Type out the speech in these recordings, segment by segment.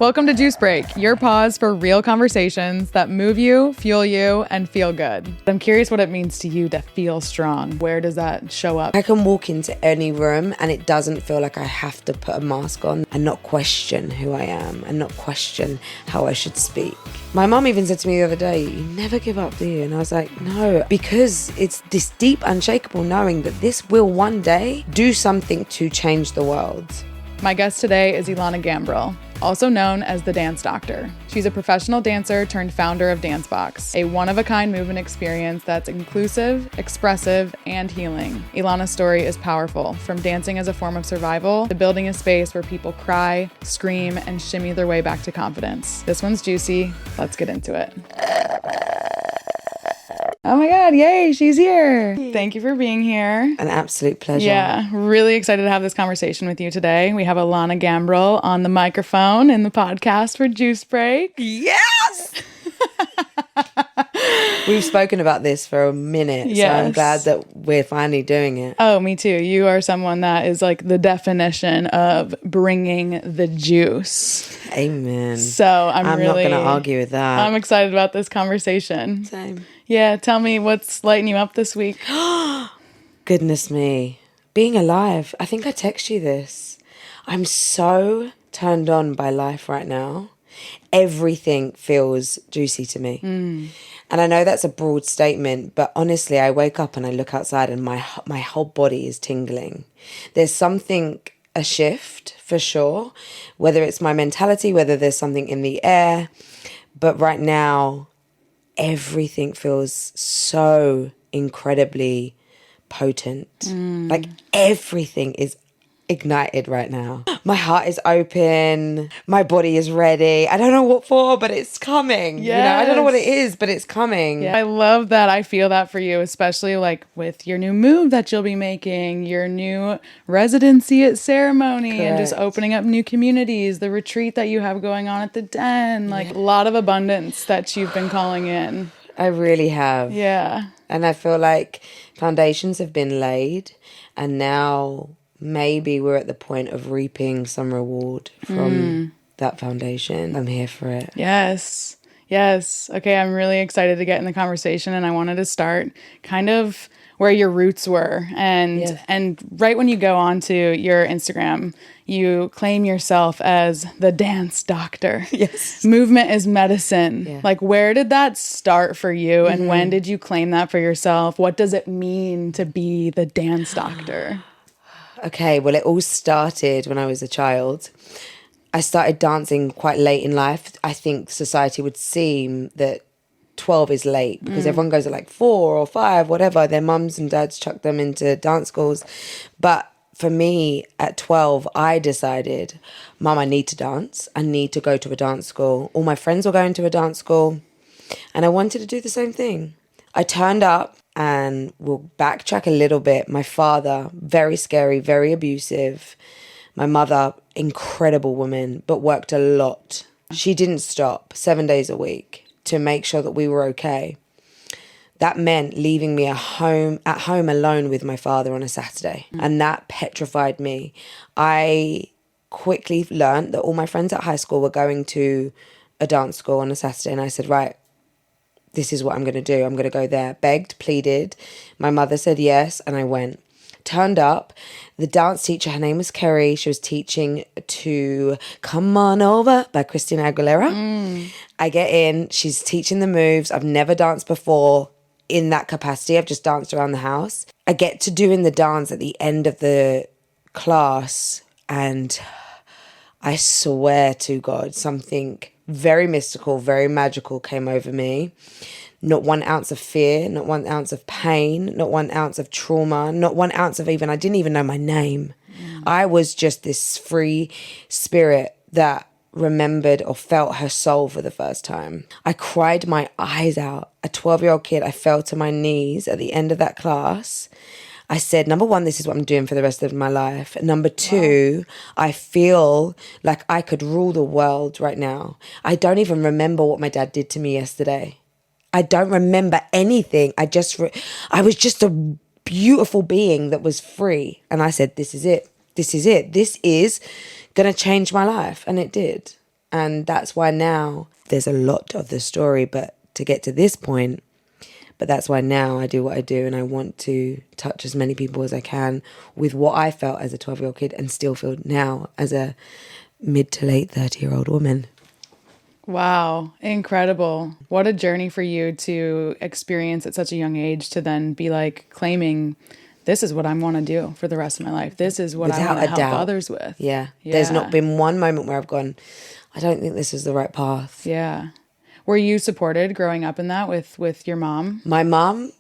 Welcome to Juice Break, your pause for real conversations that move you, fuel you, and feel good. I'm curious what it means to you to feel strong. Where does that show up? I can walk into any room and it doesn't feel like I have to put a mask on and not question who I am and not question how I should speak. My mum even said to me the other day, "You never give up, do you?" And I was like, no, because it's this deep, unshakable knowing that this will one day do something to change the world. My guest today is Illana Gambrill, also known as the Dance Doctor. She's a professional dancer turned founder of DanceBox, a one-of-a-kind movement experience that's inclusive, expressive, and healing. Illana's story is powerful, from dancing as a form of survival to building a space where people cry, scream, and shimmy their way back to confidence. This one's juicy. Let's get into it. Oh my God, yay, she's here. Thank you for being here. An absolute pleasure. Yeah, really excited to have this conversation with you today. We have Illana Gambrill on the microphone in the podcast for Juice Break. Yes! We've spoken about this for a minute, yes. So I'm glad that we're finally doing it. Oh, me too. You are someone that is like the definition of bringing the juice. Amen. So I'm not going to argue with that. I'm excited about this conversation. Same. Yeah, tell me what's lighting you up this week. Goodness me. Being alive. I think I text you this. I'm so turned on by life right now. Everything feels juicy to me. And I know that's a broad statement, but honestly, I wake up and I look outside and my whole body is tingling. There's something, a shift for sure, whether it's my mentality, whether there's something in the air. But right now, everything feels so incredibly potent. Like everything is ignited right now. My heart is open. My body is ready. I don't know what for, but it's coming. Yes. You know, I don't know what it is, but it's coming. Yeah, I love that. I feel that for you, especially like with your new move that you'll be making, your new residency at Ceremony. Correct. And just opening up new communities, the retreat that you have going on at the Den, like a lot of abundance that you've been calling in. I really have. Yeah. And I feel like foundations have been laid and now maybe we're at the point of reaping some reward from that foundation. I'm here for it. Yes. Yes. Okay, I'm really excited to get in the conversation, and I wanted to start kind of where your roots were. And right when you go onto your Instagram, you claim yourself as the Dance Doctor. Yes. Movement is medicine. Yeah. Like, where did that start for you? And when did you claim that for yourself? What does it mean to be the Dance Doctor? Okay, well, it all started when I was a child. I started dancing quite late in life. I think society would seem that 12 is late because everyone goes at like 4 or 5, whatever. Their mums and dads chuck them into dance schools. But for me, at 12, I decided, Mum, I need to dance. I need to go to a dance school. All my friends were going to a dance school. And I wanted to do the same thing. I turned up. And we'll backtrack a little bit. My father, very scary, very abusive. My mother, incredible woman, but worked a lot. She didn't stop 7 days a week to make sure that we were okay. That meant leaving me at home alone with my father on a Saturday. And that petrified me. I quickly learned that all my friends at high school were going to a dance school on a Saturday. And I said, right, this is what I'm going to do. I'm going to go there. Begged, pleaded. My mother said yes, and I went. Turned up. The dance teacher, her name was Kerry. She was teaching to Come On Over by Christina Aguilera. I get in. She's teaching the moves. I've never danced before in that capacity. I've just danced around the house. I get to doing the dance at the end of the class, and I swear to God, something very mystical, very magical came over me. Not 1 ounce of fear, not 1 ounce of pain, not 1 ounce of trauma, not 1 ounce of I didn't even know my name. I was just this free spirit that remembered or felt her soul for the first time. I cried my eyes out. A 12-year-old kid, I fell to my knees at the end of that class. I said, number 1, this is what I'm doing for the rest of my life. Number 2, I feel like I could rule the world right now. I don't even remember what my dad did to me yesterday. I don't remember anything. I was just a beautiful being that was free. And I said, this is it. This is it. This is going to change my life. And it did. And that's why now there's a lot of the story, but to get to this point, but that's why now I do what I do, and I want to touch as many people as I can with what I felt as a 12-year-old kid and still feel now as a mid to late 30-year-old woman. Wow, incredible. What a journey for you to experience at such a young age, to then be like claiming, this is what I want to do for the rest of my life. This is what I want to help others with. Yeah. There's not been one moment where I've gone, I don't think this is the right path. Yeah. Were you supported growing up in that with your mom? My mom,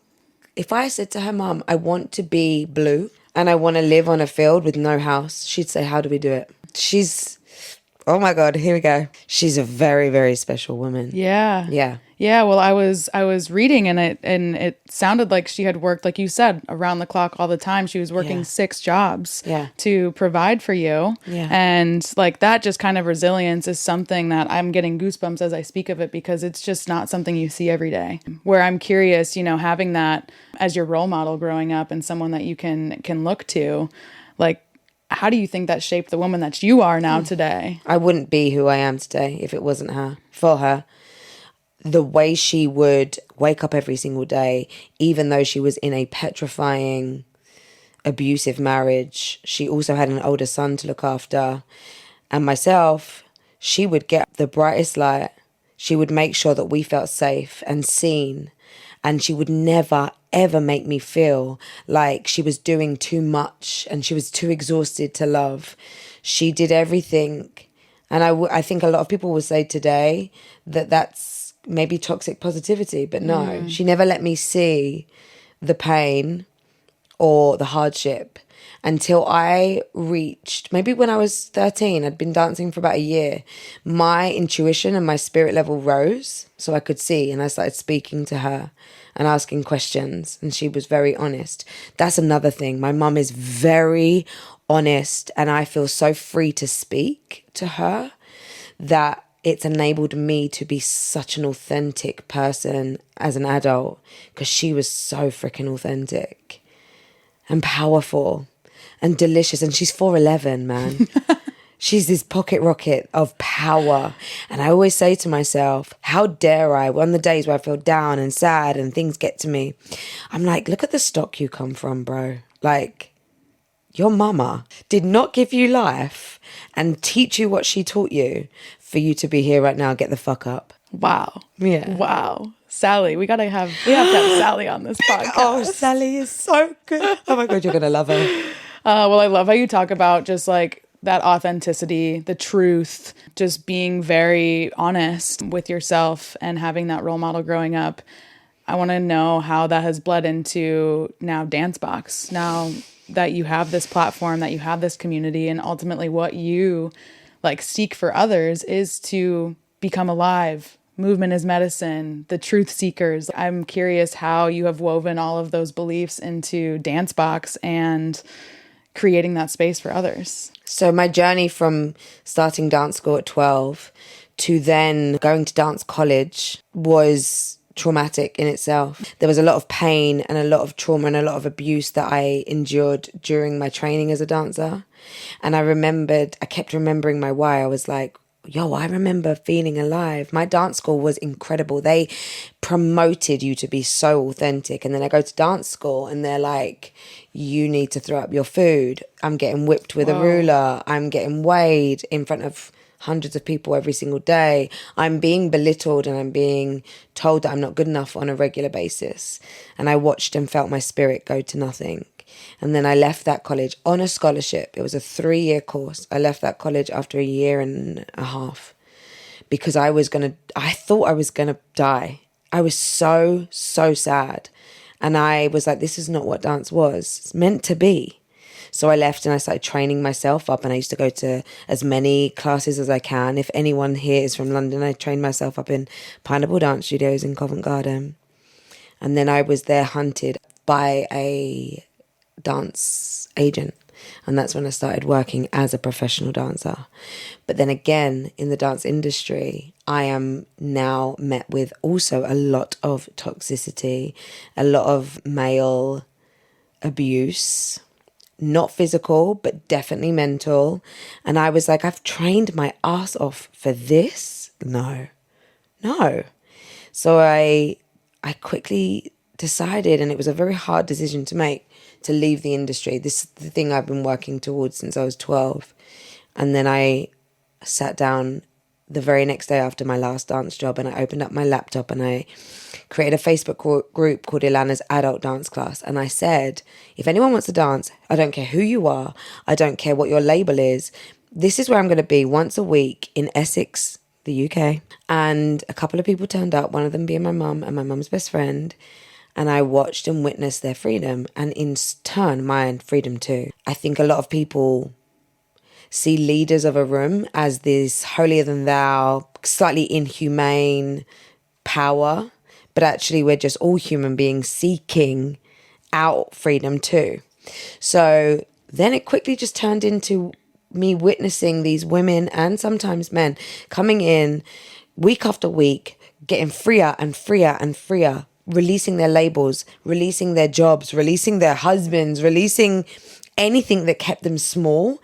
if I said to her mom, I want to be blue and I want to live on a field with no house, she'd say, how do we do it? She's, oh my God, here we go. She's a very, very special woman. Yeah. Yeah. Yeah, well, I was reading, and it sounded like she had worked, like you said, around the clock all the time. She was working 6 jobs to provide for you. Yeah. And like that just kind of resilience is something that I'm getting goosebumps as I speak of it, because it's just not something you see every day. Where I'm curious, you know, having that as your role model growing up and someone that you can look to, like, how do you think that shaped the woman that you are now today? I wouldn't be who I am today if it wasn't her, for her. The way she would wake up every single day, even though she was in a petrifying, abusive marriage, she also had an older son to look after. And myself, she would get the brightest light. She would make sure that we felt safe and seen. And she would never, ever make me feel like she was doing too much and she was too exhausted to love. She did everything. And I think a lot of people will say today that that's maybe toxic positivity, but no, she never let me see the pain or the hardship until I reached, maybe when I was 13, I'd been dancing for about a year. My intuition and my spirit level rose so I could see, and I started speaking to her and asking questions, and she was very honest. That's another thing. My mum is very honest, and I feel so free to speak to her that it's enabled me to be such an authentic person as an adult, because she was so freaking authentic and powerful and delicious. And she's 4'11", man. She's this pocket rocket of power. And I always say to myself, how dare I, on the days where I feel down and sad and things get to me, I'm like, look at the stock you come from, bro. Like, your mama did not give you life and teach you what she taught you for you to be here right now. Get the fuck up. Wow. Yeah. Wow. Sally, we have to have Sally on this podcast. Oh, Sally is so good. Oh my God, you're going to love her. Well, I love how you talk about just like that authenticity, the truth, just being very honest with yourself and having that role model growing up. I want to know how that has bled into now DanceBox. Now that you have this platform, that you have this community, and ultimately what you like seek for others is to become alive. Movement is medicine, the truth seekers. I'm curious how you have woven all of those beliefs into DanceBox and creating that space for others. So my journey from starting dance school at 12 to then going to dance college was traumatic in itself. There was a lot of pain and a lot of trauma and a lot of abuse that I endured during my training as a dancer. And I kept remembering my why. I was like, yo, I remember feeling alive. My dance school was incredible. They promoted you to be so authentic. And then I go to dance school and they're like, you need to throw up your food. I'm getting whipped with a ruler. I'm getting weighed in front of hundreds of people every single day. I'm being belittled and I'm being told that I'm not good enough on a regular basis. And I watched and felt my spirit go to nothing. And then I left that college on a scholarship. It was a 3-year course. I left that college after a year and a half because I thought I was going to die. I was so, so sad. And I was like, this is not what dance was. It's meant to be. So I left and I started training myself up, and I used to go to as many classes as I can. If anyone here is from London, I trained myself up in Pineapple Dance Studios in Covent Garden. And then I was there hunted by a dance agent. And that's when I started working as a professional dancer. But then again, in the dance industry, I am now met with also a lot of toxicity, a lot of male abuse, not physical, but definitely mental. And I was like, I've trained my ass off for this? No. So I quickly decided, and it was a very hard decision to make, to leave the industry. This is the thing I've been working towards since I was 12. And then I sat down the very next day after my last dance job, and I opened up my laptop and I created a Facebook group called Illana's Adult Dance Class. And I said, if anyone wants to dance, I don't care who you are, I don't care what your label is, this is where I'm going to be once a week in Essex, the UK. And a couple of people turned up, one of them being my mum and my mum's best friend. And I watched and witnessed their freedom, and in turn, my freedom too. I think a lot of people see leaders of a room as this holier than thou, slightly inhumane power, but actually we're just all human beings seeking out freedom too. So then it quickly just turned into me witnessing these women and sometimes men coming in week after week, getting freer and freer and freer, releasing their labels, releasing their jobs, releasing their husbands, releasing anything that kept them small,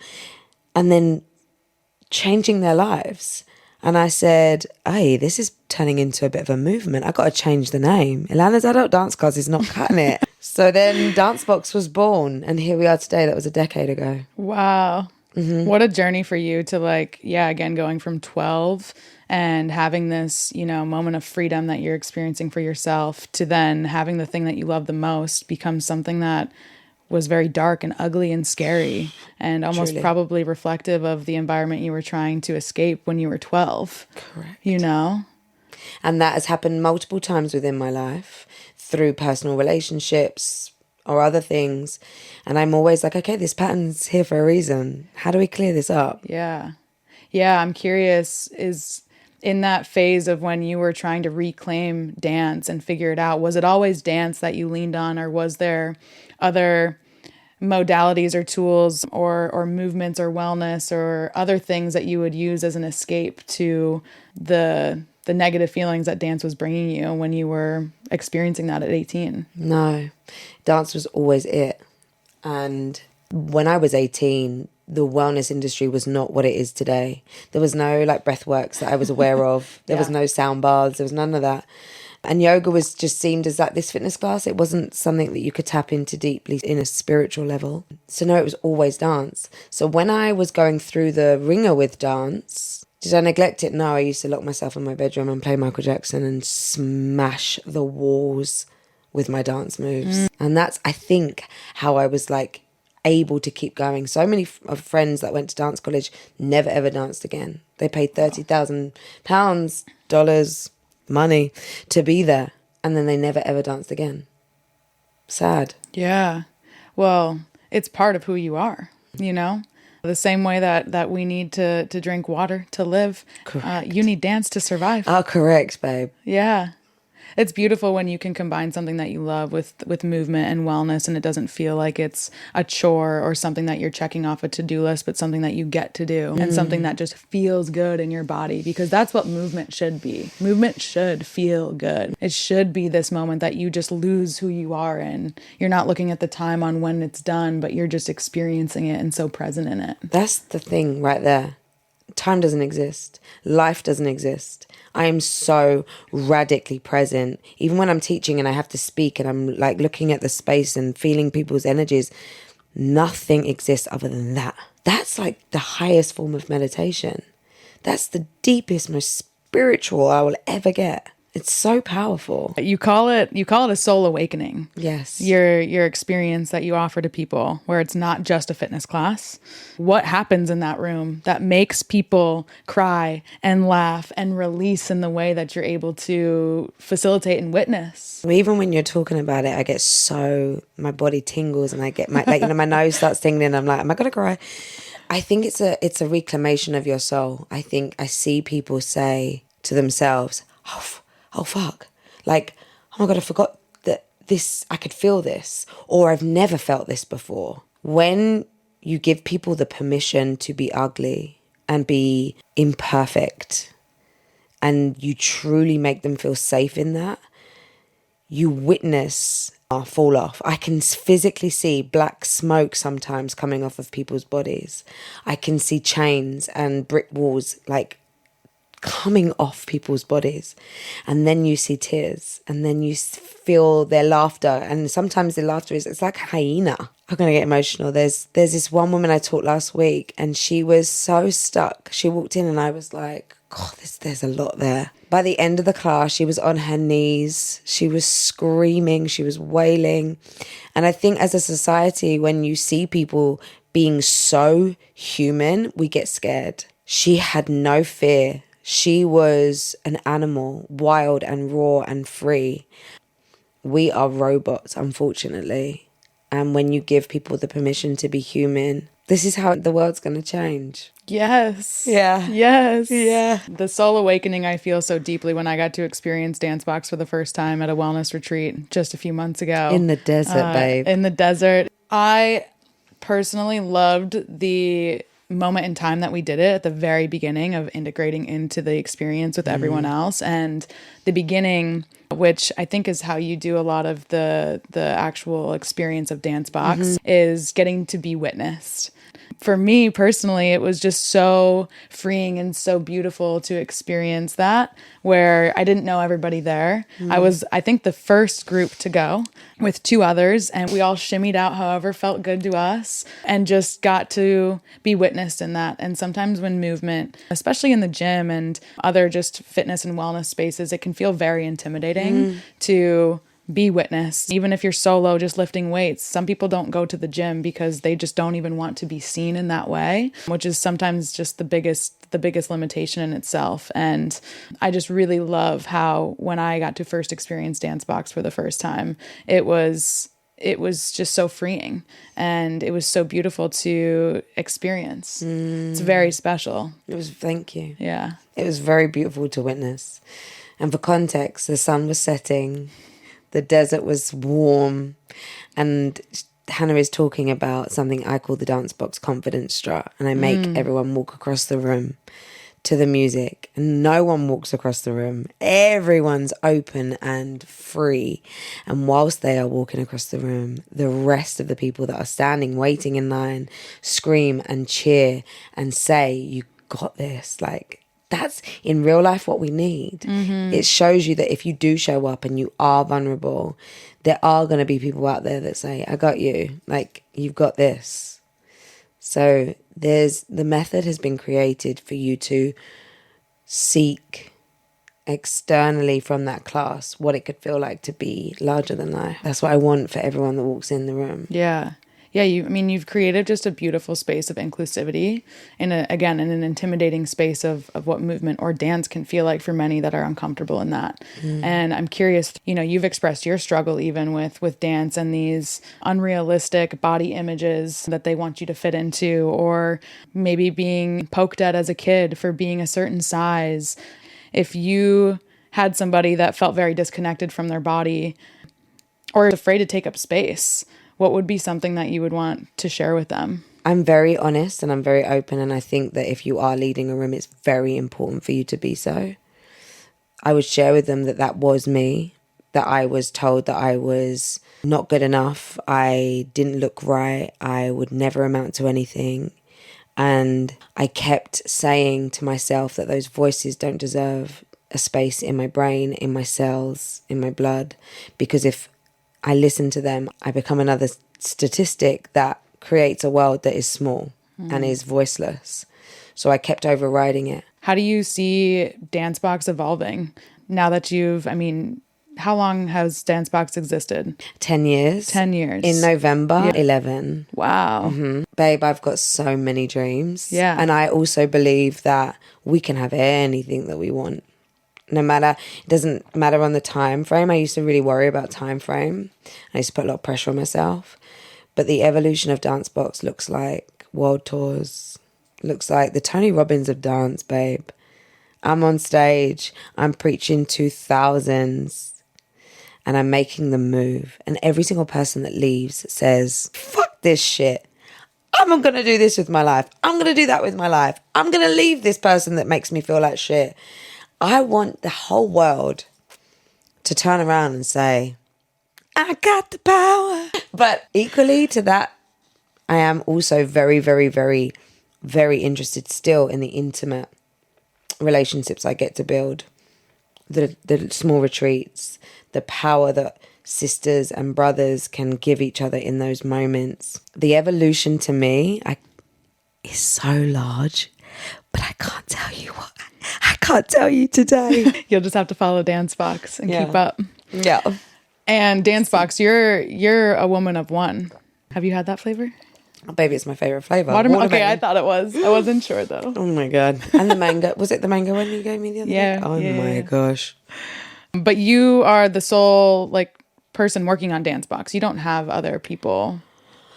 and then changing their lives. And I said, hey, this is turning into a bit of a movement. I got to change the name. Illana's Adult Dance Class is not cutting it. So then Dancebox was born, and here we are today. That was a decade ago. Wow. What a journey for you to again, going from 12 and having this, moment of freedom that you're experiencing for yourself, to then having the thing that you love the most become something that was very dark and ugly and scary and almost Truly. probably reflective of the environment you were trying to escape when you were 12. Correct. And that has happened multiple times within my life through personal relationships or other things. And I'm always like, okay, this pattern's here for a reason. How do we clear this up? Yeah. I'm curious, is in that phase of when you were trying to reclaim dance and figure it out, was it always dance that you leaned on, or was there other modalities or tools or movements or wellness or other things that you would use as an escape to the negative feelings that dance was bringing you when you were experiencing that at 18? No, dance was always it. And when I was 18, the wellness industry was not what it is today. There was no breath works that I was aware of. There was no sound baths. There was none of that. And yoga was just seemed as this fitness class. It wasn't something that you could tap into deeply in a spiritual level. So no, it was always dance. So when I was going through the ringer with dance, did I neglect it? No, I used to lock myself in my bedroom and play Michael Jackson and smash the walls with my dance moves. And that's, I think, how I was able to keep going. So many of friends that went to dance college never ever danced again. They paid £30,000, dollars, money to be there, and then they never ever danced again. Sad. Yeah. Well, it's part of who you are, The same way that we need to drink water to live. Correct. You need dance to survive. Oh, correct, babe. Yeah. It's beautiful when you can combine something that you love with movement and wellness, and it doesn't feel like it's a chore or something that you're checking off a to-do list, but something that you get to do and something that just feels good in your body, because that's what movement should be. Movement should feel good. It should be this moment that you just lose who you are in. You're not looking at the time on when it's done, but you're just experiencing it and so present in it. That's the thing right there. Time doesn't exist. Life doesn't exist. I am so radically present. Even when I'm teaching and I have to speak and I'm looking at the space and feeling people's energies, nothing exists other than that. That's the highest form of meditation. That's the deepest, most spiritual I will ever get. It's so powerful. You call it a soul awakening. Yes. Your experience that you offer to people, where it's not just a fitness class. What happens in that room that makes people cry and laugh and release in the way that you're able to facilitate and witness? Even when you're talking about it, I get my body tingles and I get my my nose starts tingling. I'm like, am I gonna cry? I think it's a reclamation of your soul. I think I see people say to themselves, oh fuck, oh my God, I forgot that I could feel this, or I've never felt this before. When you give people the permission to be ugly and be imperfect, and you truly make them feel safe in that, you witness fall off. I can physically see black smoke sometimes coming off of people's bodies. I can see chains and brick walls like coming off people's bodies, and then you see tears, and then you feel their laughter, and sometimes the laughter it's like a hyena. I'm gonna get emotional. There's this one woman I taught last week, and she was so stuck. She walked in and I was like, God, there's a lot there. By the end of the class, she was on her knees, she was screaming, she was wailing. And I think as a society, when you see people being so human, we get scared. She had no fear. She was an animal, wild and raw and free. We are robots, unfortunately. And when you give people the permission to be human, this is how the world's going to change. Yes. Yeah. Yes. Yeah. The soul awakening I feel so deeply when I got to experience DanceBox for the first time at a wellness retreat just a few months ago. In the desert, babe. In the desert. I personally loved the moment in time that we did it at the very beginning of integrating into the experience with everyone else, and the beginning, which I think is how you do a lot of the actual experience of DanceBox, is getting to be witnessed. For me personally, it was just so freeing and so beautiful to experience that, where I didn't know everybody there. I was, I think, the first group to go with 2 others, and we all shimmied out however felt good to us and just got to be witnessed in that. And sometimes when movement, especially in the gym and other just fitness and wellness spaces, it can feel very intimidating to be witnessed. Even if you're solo just lifting weights, some people don't go to the gym because they just don't even want to be seen in that way, which is sometimes just the biggest limitation in itself. And I just really love how when I got to first experience DanceBox for the first time, it was just so freeing, and it was so beautiful to experience. It's very special. It was, thank you. Yeah. It was very beautiful to witness. And for context, the sun was setting. The desert was warm, and Hannah is talking about something I call the DanceBox confidence strut, and I make everyone walk across the room to the music, and no one walks across the room. Everyone's open and free, and whilst they are walking across the room, the rest of the people that are standing waiting in line scream and cheer and say, "You got this!" Like, that's in real life what we need. It shows you that if you do show up and you are vulnerable, there are going to be people out there that say, "I got you, like, you've got this." So the method has been created for you to seek externally from that class what it could feel like to be larger than life. That's what I want for everyone that walks in the room. Yeah. Yeah, you've created just a beautiful space of inclusivity in an intimidating space of what movement or dance can feel like for many that are uncomfortable in that. And I'm curious, you've expressed your struggle even with dance and these unrealistic body images that they want you to fit into, or maybe being poked at as a kid for being a certain size. If you had somebody that felt very disconnected from their body or afraid to take up space, what would be something that you would want to share with them? I'm very honest and I'm very open, and I think that if you are leading a room, it's very important for you to be so. I would share with them that was me, that I was told that I was not good enough, I didn't look right, I would never amount to anything. And I kept saying to myself that those voices don't deserve a space in my brain, in my cells, in my blood, because if I listen to them, I become another statistic that creates a world that is small and is voiceless. So I kept overriding it. How do you see DanceBox evolving now that how long has DanceBox existed? 10 years. 10 years. In November, 11. Wow. Babe, I've got so many dreams. Yeah. And I also believe that we can have anything that we want. No matter, it doesn't matter on the time frame. I used to really worry about time frame. I used to put a lot of pressure on myself. But the evolution of DanceBox looks like world tours. Looks like the Tony Robbins of dance, babe. I'm on stage. I'm preaching to thousands. And I'm making them move. And every single person that leaves says, "Fuck this shit. I'm going to do this with my life. I'm going to do that with my life. I'm going to leave this person that makes me feel like shit." I want the whole world to turn around and say, I got the power. But equally to that, I am also very, very, very, very interested still in the intimate relationships I get to build. The small retreats, the power that sisters and brothers can give each other in those moments. The evolution to me is so large, but I can't tell you what. I can't tell you today. You'll just have to follow Dancebox and keep up. Yeah. And Dancebox, you're a woman of one. Have you had that flavor? Oh, baby, it's my favorite flavor. Okay, I thought it was. I wasn't sure though. Oh my God. And the mango. Was it the mango one you gave me the other day? Oh my gosh. But you are the sole person working on Dancebox. You don't have other people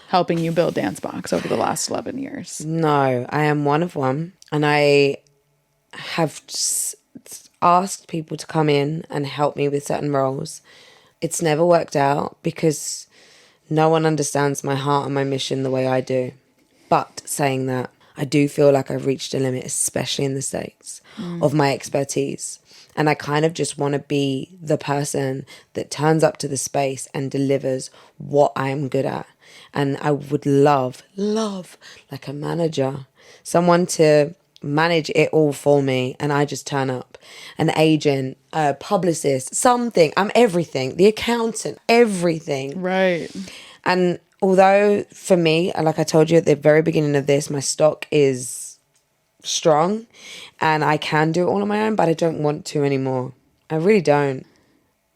helping you build Dancebox over the last 11 years. No, I am one of one. And I have asked people to come in and help me with certain roles. It's never worked out because no one understands my heart and my mission the way I do. But saying that, I do feel like I've reached a limit, especially in the States, of my expertise. And I kind of just want to be the person that turns up to the space and delivers what I'm good at. And I would love, like a manager, someone to manage it all for me, and I just turn up. An agent, a publicist, something. I'm everything. The accountant, everything. Right. And although for me, like I told you at the very beginning of this, my stock is strong and I can do it all on my own, but I don't want to anymore. I really don't.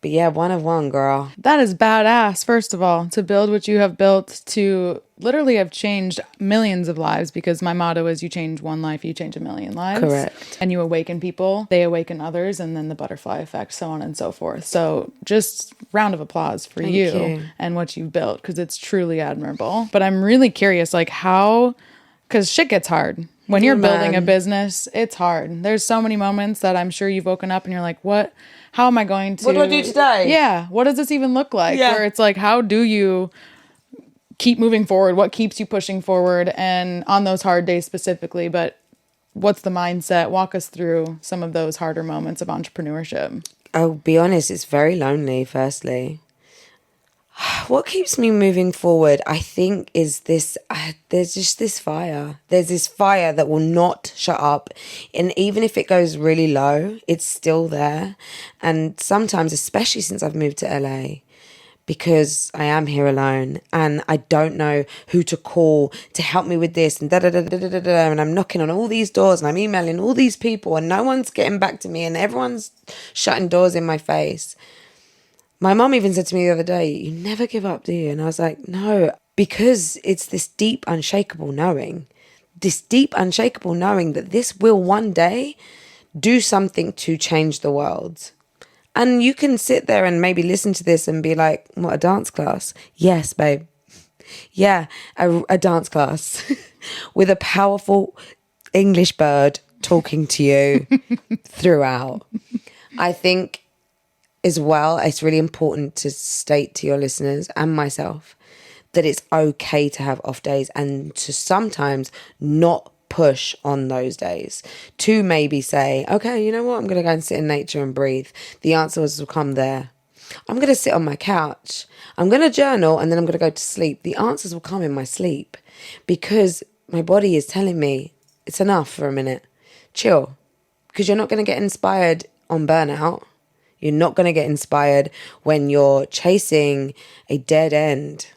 But yeah, one of one, girl. That is badass, first of all, to build what you have built, to literally have changed millions of lives, because my motto is you change one life, you change a million lives. Correct. And you awaken people, they awaken others, and then the butterfly effect, so on and so forth. So just round of applause for you and what you've built, because it's truly admirable. But I'm really curious, because shit gets hard. When you're building a business, it's hard. There's so many moments that I'm sure you've woken up and you're like, what? How am I going to... What do I do today? Yeah. What does this even look like? Yeah. Where it's like, how do you keep moving forward? What keeps you pushing forward? And on those hard days specifically, but what's the mindset? Walk us through some of those harder moments of entrepreneurship. I'll be honest, it's very lonely, firstly. What keeps me moving forward, I think, is this, there's just this fire. There's this fire that will not shut up. And even if it goes really low, it's still there. And sometimes, especially since I've moved to LA, because I am here alone and I don't know who to call to help me with this and and I'm knocking on all these doors and I'm emailing all these people and no one's getting back to me and everyone's shutting doors in my face. My mum even said to me the other day, you never give up, do you? And I was like, no, because it's this deep, unshakable knowing that this will one day do something to change the world. And you can sit there and maybe listen to this and be like, what, a dance class? Yes, babe. Yeah, a dance class with a powerful English bird talking to you throughout. I think as well, it's really important to state to your listeners and myself that it's okay to have off days and to sometimes not push on those days, to maybe say, okay, you know what, I'm going to go and sit in nature and breathe. The answers will come there. I'm going to sit on my couch. I'm going to journal and then I'm going to go to sleep. The answers will come in my sleep because my body is telling me it's enough for a minute. Chill. Because you're not going to get inspired on burnout. You're not going to get inspired when you're chasing a dead end.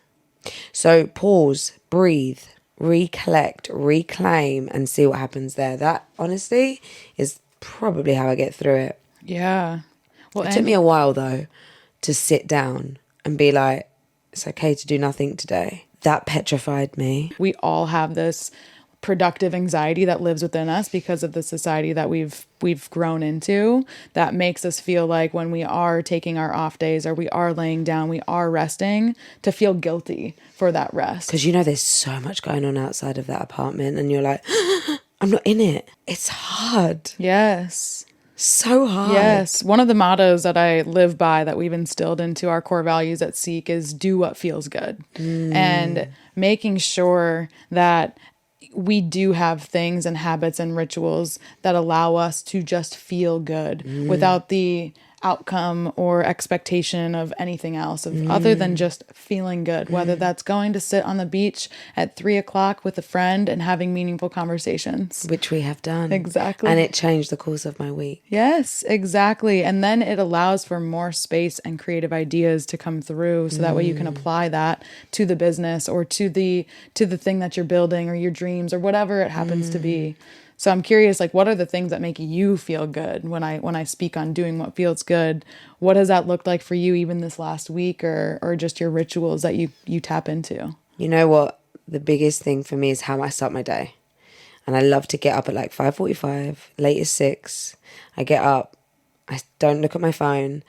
So pause, breathe, recollect, reclaim, and see what happens there. That, honestly, is probably how I get through it. Yeah. Well, it took me a while, though, to sit down and be like, it's okay to do nothing today. That petrified me. We all have this productive anxiety that lives within us because of the society that we've grown into, that makes us feel like when we are taking our off days or we are laying down, we are resting, to feel guilty for that rest. Because there's so much going on outside of that apartment and you're like, I'm not in it. It's hard. Yes. So hard. Yes. One of the mottos that I live by, that we've instilled into our core values at Seek, is do what feels good. And making sure that we do have things and habits and rituals that allow us to just feel good without the outcome or expectation of anything else other than just feeling good, whether that's going to sit on the beach at 3 o'clock with a friend and having meaningful conversations. Which we have done. Exactly. And it changed the course of my week. Yes, exactly. And then it allows for more space and creative ideas to come through, so that way you can apply that to the business or to the thing that you're building or your dreams or whatever it happens to be. So I'm curious, like, what are the things that make you feel good? When I speak on doing what feels good, what has that looked like for you even this last week, or just your rituals that you tap into? You know what? The biggest thing for me is how I start my day. And I love to get up at like 5:45, latest 6. I get up. I don't look at my phone.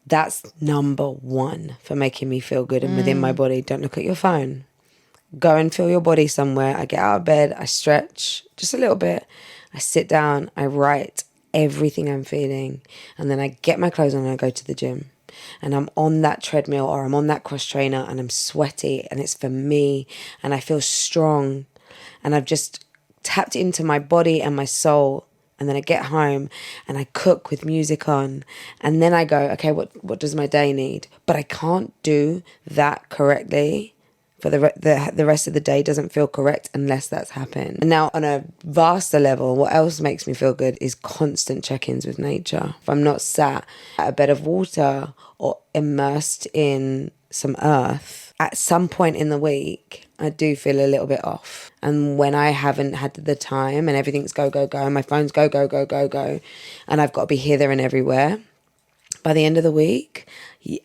That's number one for making me feel good and within my body. Don't look at your phone. Go and feel your body somewhere. I get out of bed. I stretch just a little bit. I sit down. I write everything I'm feeling. And then I get my clothes on and I go to the gym. And I'm on that treadmill or I'm on that cross trainer and I'm sweaty and it's for me and I feel strong. And I've just tapped into my body and my soul. And then I get home and I cook with music on. And then I go, okay, what does my day need? But I can't do that correctly. For the rest of the day doesn't feel correct unless that's happened. And now on a vaster level, what else makes me feel good is constant check-ins with nature. If I'm not sat at a bed of water or immersed in some earth, at some point in the week, I do feel a little bit off. And when I haven't had the time and everything's go, go, go, and my phone's go, go, go, go, go, and I've got to be here, there and everywhere, by the end of the week,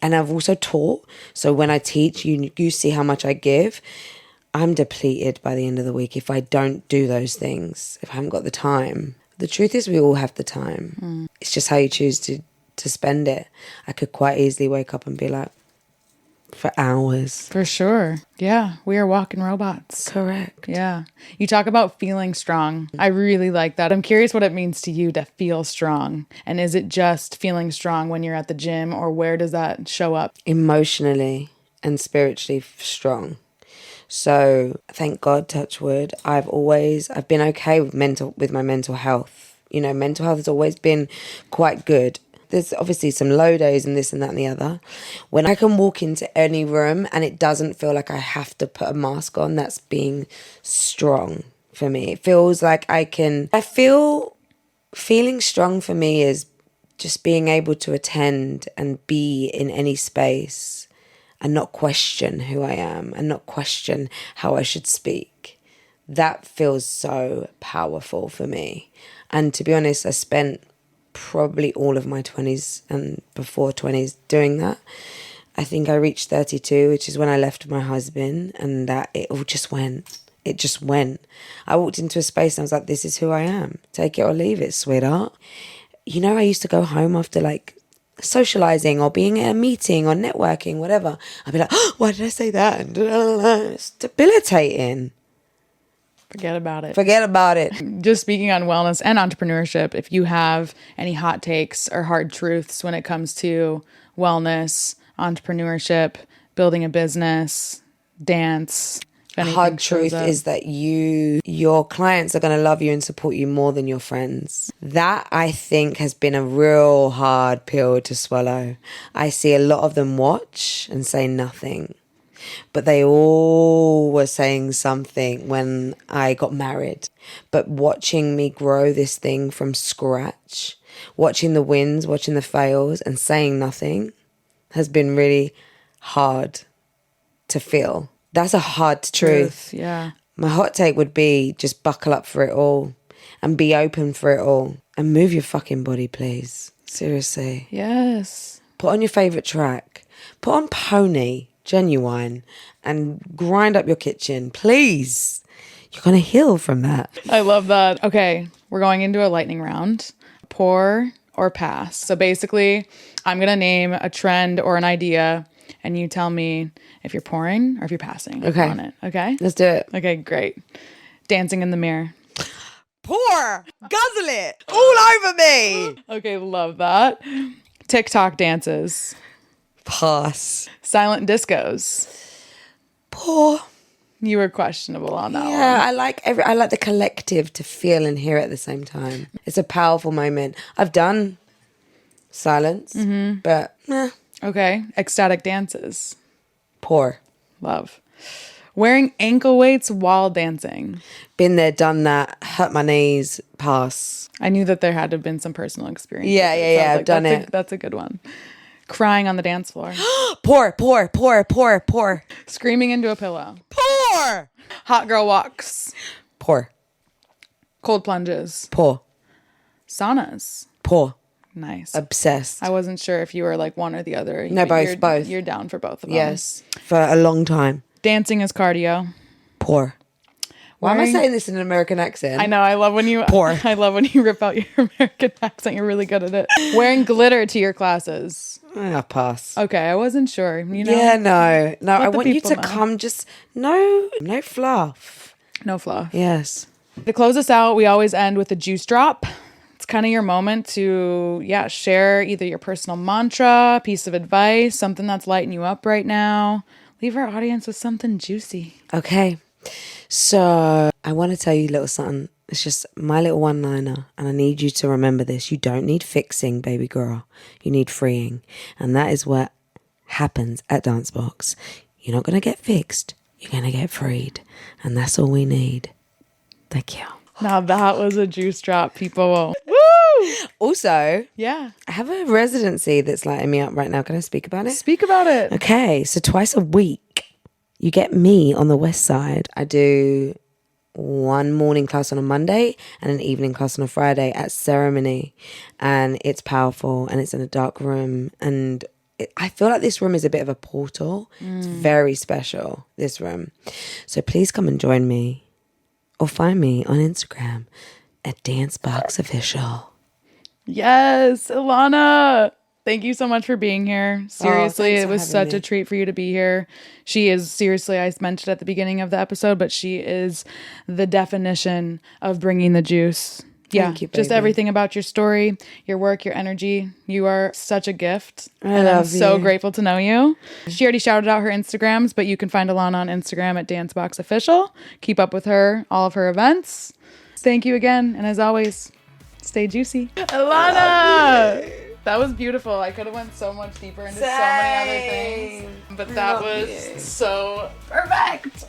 and I've also taught, so when I teach, you see how much I give. I'm depleted by the end of the week if I don't do those things, if I haven't got the time. The truth is we all have the time. It's just how you choose to spend it. I could quite easily wake up and be like, for hours. For sure. Yeah. We are walking robots. Correct. Yeah. You talk about feeling strong. I really like that. I'm curious what it means to you to feel strong. And is it just feeling strong when you're at the gym, or where does that show up? Emotionally and spiritually strong. So thank God, touch wood, I've been okay with my mental health. You know, mental health has always been quite good. There's obviously some low days and this and that and the other. When I can walk into any room and it doesn't feel like I have to put a mask on, that's being strong for me. It feels like feeling strong for me is just being able to attend and be in any space and not question who I am and not question how I should speak. That feels so powerful for me. And to be honest, I spent probably all of my 20s and before 20s doing that. I think I reached 32, which is when I left my husband, and that it all just went. It just went. I walked into a space and I was like, this is who I am. Take it or leave it, sweetheart. You know, I used to go home after like socializing or being at a meeting or networking, whatever. I'd be like, oh, why did I say that? And it's debilitating. Forget about it. Forget about it. Just speaking on wellness and entrepreneurship, if you have any hot takes or hard truths when it comes to wellness, entrepreneurship, building a business, dance, hard truth is that your clients are going to love you and support you more than your friends. That, I think, has been a real hard pill to swallow. I see a lot of them watch and say nothing. But they all were saying something when I got married. But watching me grow this thing from scratch, watching the wins, watching the fails, and saying nothing has been really hard to feel. That's a hard truth. Yeah. My hot take would be just buckle up for it all and be open for it all and move your fucking body, please. Seriously. Yes. Put on your favourite track. Put on Pony. Genuine, and grind up your kitchen, please. You're gonna heal from that. I love that. Okay, we're going into a lightning round. Pour or pass. So basically, I'm gonna name a trend or an idea, and you tell me if you're pouring or if you're passing on it. Okay, let's do it. Okay, great. Dancing in the mirror. Pour, guzzle it all over me. Okay, love that. TikTok dances. Pass. Silent discos. Pour. You were questionable on that one. Yeah, I like the collective to feel and hear at the same time. It's a powerful moment. I've done silence. But Okay. Ecstatic dances. poor. Love. Wearing ankle weights while dancing. Been there, done that. Hurt my knees. Pass. I knew that there had to have been some personal experience. Yeah, with it, yeah, so I was yeah, I've done that's it. That's a good one. Crying on the dance floor. Poor. Screaming into a pillow. Poor. Hot girl walks. Poor. Cold plunges. Poor. Saunas. Poor. Nice. Obsessed. I wasn't sure if you were like one or the other. No, both. You're down for both of them. Yes. For a long time. Dancing is cardio. Poor. Why am I Wearing- saying this in an American accent? I know. I love when you Poor. I love when you rip out your American accent. You're really good at it. Wearing glitter to your classes. I'll pass. Okay, I wasn't sure. You know. Yeah, no. I the want you people to know. come just no fluff. No fluff. Yes. To close us out, we always end with a juice drop. It's kind of your moment to, share either your personal mantra, piece of advice, something that's lighting you up right now. Leave our audience with something juicy. Okay. So I want to tell you a little something. It's just my little one-liner, and I need you to remember this. You don't need fixing, baby girl. You need freeing. And that is what happens at Dancebox. You're not going to get fixed. You're going to get freed. And that's all we need. Thank you. Now that was a juice drop, people. Woo! Also, Yeah. I have a residency that's lighting me up right now. Can I speak about it? Speak about it. Okay, so twice a week, you get me on the West Side. I do one morning class on a Monday and an evening class on a Friday at Ceremony. And it's powerful, and it's in a dark room. And I feel like this room is a bit of a portal. It's very special, this room. So please come and join me. Or find me on Instagram at DanceboxOfficial. Yes, Illana. Thank you so much for being here. Seriously, thanks it for was having such me. a treat for you to be here. She is, seriously, I mentioned at the beginning of the episode, but she is the definition of bringing the juice. Yeah, Thank you, just baby. everything about your story, your work, your energy. You are such a gift. I and I'm love so you. grateful to know you. She already shouted out her Instagrams, but you can find Illana on Instagram at DanceboxOfficial. Keep up with her, all of her events. Thank you again. And as always, stay juicy. Illana! That was beautiful. I could have went so much deeper into so many other things. But that Love was you. so perfect.